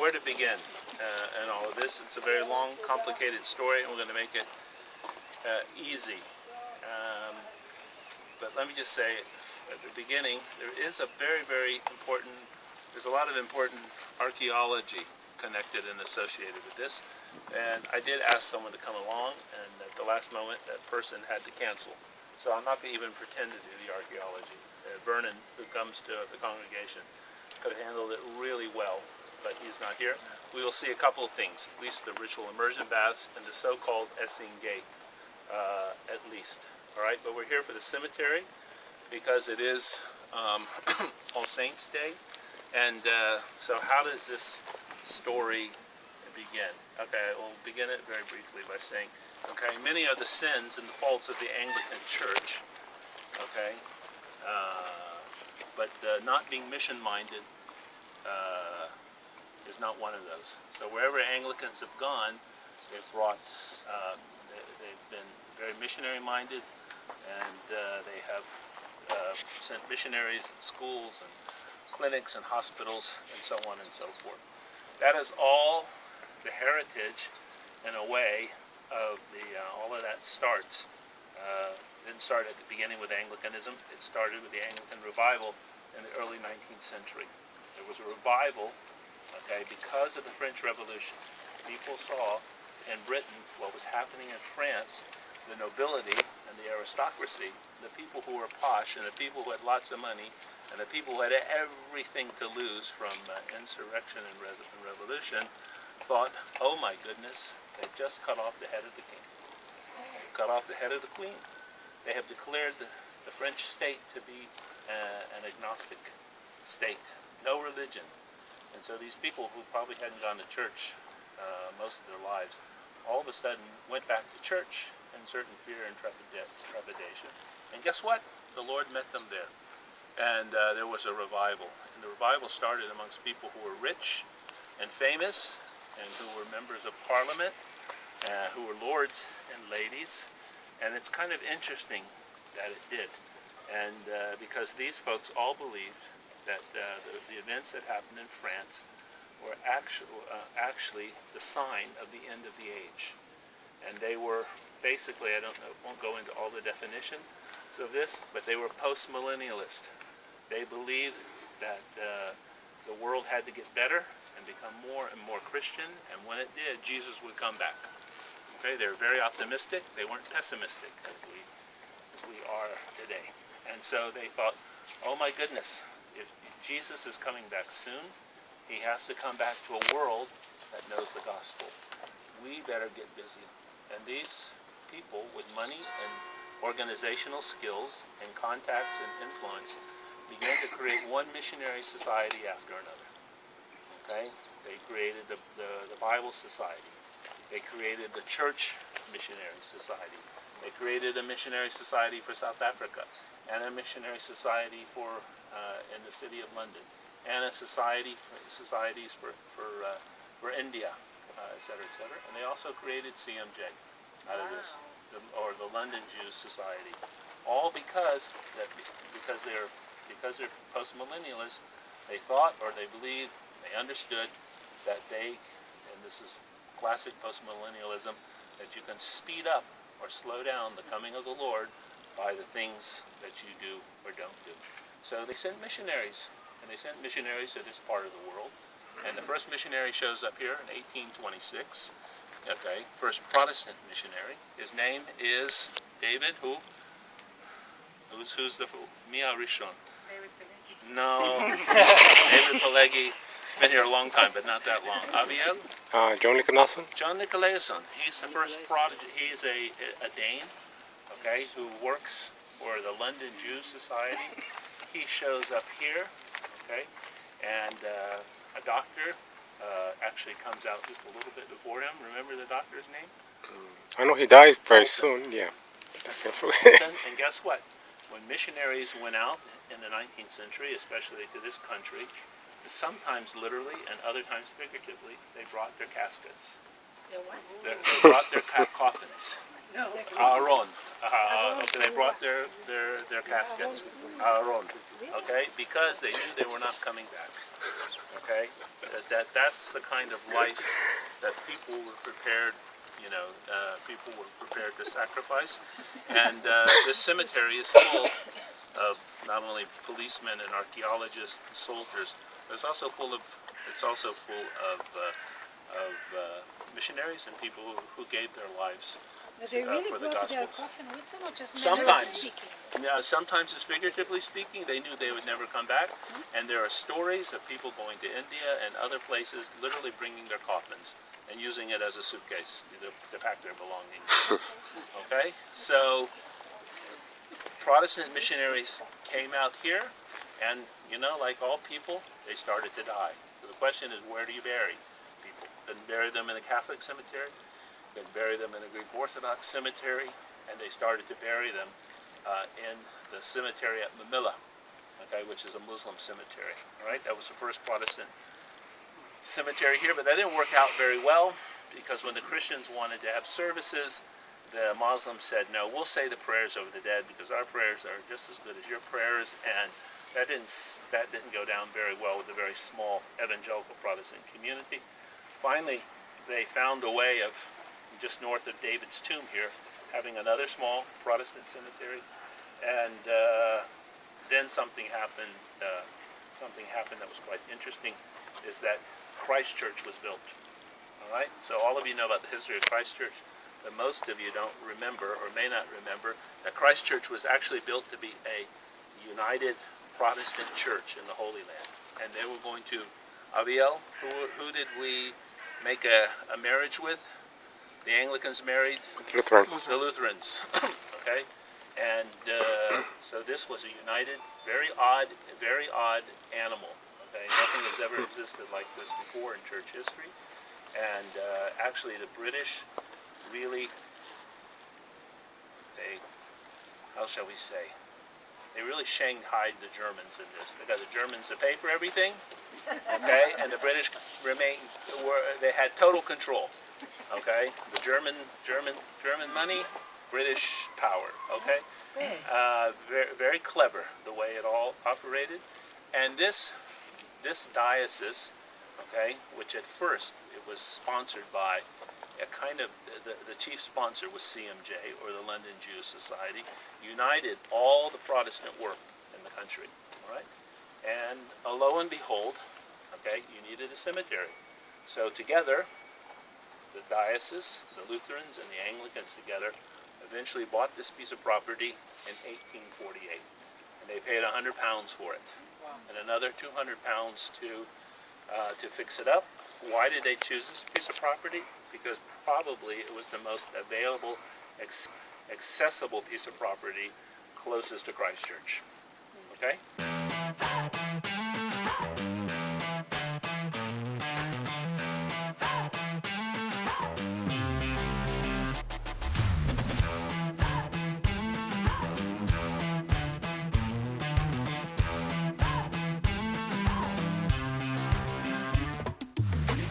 where to begin in all of this. It's a very long, complicated story, and we're going to make it easy. But let me just say, at the beginning, there is a very important, there's a lot of important archaeology connected and associated with this. And I did ask someone to come along, and at the last moment, that person had to cancel. So I'm not going to even pretend to do the archaeology. Vernon, who comes to the congregation, could have handled it really well, but he's not here. We will see a couple of things, at least the ritual immersion baths and the so-called Essene Gate, at least. All right, but we're here for the cemetery because it is All Saints Day. And so how does this story begin? Okay, we'll begin it very briefly by saying, okay, many are the sins and the faults of the Anglican Church, okay, but not being mission-minded is not one of those. So wherever Anglicans have gone, they've brought, they've been very missionary-minded, and they have sent missionaries in schools and clinics and hospitals and so on and so forth. That is all the heritage, in a way, of the all of that starts. Didn't start at the beginning with Anglicanism. It started with the Anglican revival in the early 19th century. There was a revival, okay, because of the French Revolution. People saw in Britain what was happening in France, the nobility and the aristocracy, the people who were posh and the people who had lots of money and the people who had everything to lose from insurrection and revolution, thought, oh my goodness, they just cut off the head of the king. They cut off the head of the queen. They have declared the French state to be an agnostic state, no religion. And so these people who probably hadn't gone to church most of their lives, all of a sudden went back to church in certain fear and trepidation. And guess what? The Lord met them there. And there was a revival. And the revival started amongst people who were rich and famous, and who were members of parliament, who were lords and ladies. And it's kind of interesting that it did. And because these folks all believed that the events that happened in France were actually the sign of the end of the age. And they were basically, I don't know, won't go into all the definitions of this, but they were post-millennialist. They believed that the world had to get better and become more and more Christian, and when it did, Jesus would come back. Okay, they were very optimistic. They weren't pessimistic as we are today. And so they thought, oh my goodness, if Jesus is coming back soon, he has to come back to a world that knows the gospel. We better get busy. And these people with money and organizational skills and contacts and influence began to create one missionary society after another. Okay? They created the Bible Society. They created the Church Missionary Society. They created a missionary society for South Africa, and a missionary society for in the city of London, and a societies for India, et cetera, et cetera. And they also created CMJ out of this, or the London Jews Society, all because they're post-millennialists. They thought, or they believed, they understood that they, and this is classic post-millennialism, that you can speed up or slow down the coming of the Lord by the things that you do or don't do. So they sent missionaries, and they sent missionaries to this part of the world. And the first missionary shows up here in 1826. Okay, first Protestant missionary. His name is David, who? Who's the Mia Rishon? David Pileggi. No, David Pileggi. Been here a long time, but not that long. Abiel? John Nicolason. John Nicolason. He's the first prodigy. He's a Dane, okay, who works for the London Jews Society. He shows up here, okay, and a doctor actually comes out just a little bit before him. Remember the doctor's name? I know he died very soon, yeah. And guess what? When missionaries went out in the 19th century, especially to this country, sometimes literally and other times figuratively, they brought their caskets. The what? They brought their coffins. No. Aaron. Okay, they brought their caskets. Aaron. Okay, because they knew they were not coming back. Okay, that's the kind of life that people were prepared. People were prepared to sacrifice, and this cemetery is full of not only policemen and archaeologists and soldiers, but it's also full of missionaries and people who gave their lives But they really for the brought their Gospels. coffin with them, or just Sometimes. speaking? Now, sometimes it's figuratively speaking. They knew they would never come back, and there are stories of people going to India and other places, literally bringing their coffins and using it as a suitcase to pack their belongings. Okay, so Protestant missionaries came out here, and like all people, they started to die. So the question is, where do you bury people? Couldn't bury them in a Catholic cemetery. Couldn't bury them in a Greek Orthodox cemetery, and they started to bury them in the cemetery at Manila, okay, which is a Muslim cemetery. All right, that was the first Protestant cemetery here, but that didn't work out very well because when the Christians wanted to have services, the Muslims said, no, we'll say the prayers over the dead because our prayers are just as good as your prayers, and that didn't go down very well with a very small evangelical Protestant community. Finally, they found a way of, just north of David's tomb here, having another small Protestant cemetery, and then something happened that was quite interesting, is that Christ Church was built. All right, so all of you know about the history of Christ Church, but most of you don't remember or may not remember that Christ Church was actually built to be a united Protestant church in the Holy Land, and they were going to Abiel. Who did we make a marriage with? The Anglicans married Lutheran. the Lutherans. Okay, and so this was a united, very odd animal. Okay, nothing has ever existed like this before in church history, and actually the British really, how shall we say, they really shanghaied the Germans in this. They got the Germans to pay for everything, okay, and the British they had total control. Okay, the German money, British power. Okay, very, very clever the way it all operated, and this diocese, okay, which at first it was sponsored by a kind of the chief sponsor was CMJ, or the London Jewish Society, united all the Protestant work in the country. All right, and lo and behold, okay, you needed a cemetery, so together, the diocese, the Lutherans, and the Anglicans together eventually bought this piece of property in 1848. And they paid £100 for it. Wow. And another £200 to fix it up. Why did they choose this piece of property? Because probably it was the most available, accessible piece of property closest to Christ Church. Okay?